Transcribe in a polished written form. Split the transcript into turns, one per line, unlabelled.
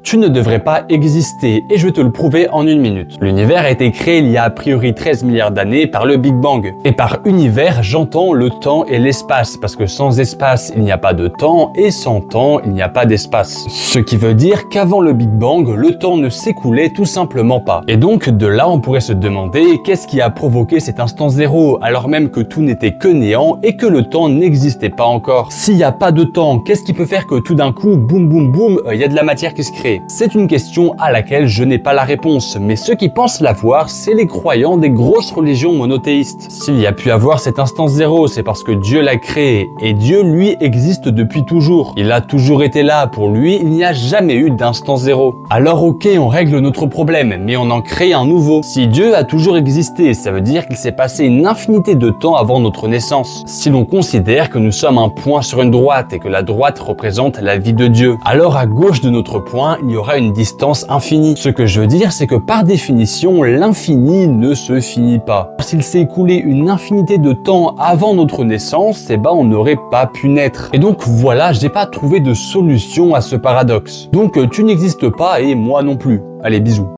tu ne devrais pas exister et je vais te le prouver en une minute. L'univers a été créé il y a a priori 13 milliards d'années par le Big Bang. Et par univers, j'entends le temps et l'espace, parce que sans espace, il n'y a pas de temps, et sans temps, il n'y a pas d'espace. Ce qui veut dire qu'avant le Big Bang, le temps ne s'écoulait tout simplement pas. Et donc, de là, on pourrait se demander qu'est-ce qui a provoqué cet instant zéro, alors même que tout n'était que néant et que le temps n'existait pas encore. S'il n'y a pas de temps, qu'est-ce qui peut faire que tout d'un coup, boum boum boum, il y a de la matière qui se crée? C'est une question à laquelle je n'ai pas la réponse, mais ceux qui pensent l'avoir, c'est les croyants des grosses religions monothéistes. S'il y a pu avoir cet instant zéro, c'est parce que Dieu l'a créé, et Dieu, lui, existe depuis toujours. Il a toujours été là, pour lui, il n'y a jamais eu d'instant zéro. Alors ok, on règle notre problème, mais on en crée un nouveau. Si Dieu a toujours existé, ça veut dire qu'il s'est passé une infinité de temps avant notre naissance. Si l'on considère que nous sommes un point sur une droite et que la droite représente la vie de Dieu, alors à gauche de notre point, il y aura une distance infinie. Ce que je veux dire, c'est que par définition, l'infini ne se finit pas. S'il s'est écoulé une infinité de temps avant notre naissance, eh ben on n'aurait pas pu naître. Et donc voilà, j'ai pas trouvé de solution à ce paradoxe. Donc tu n'existes pas et moi non plus. Allez, bisous.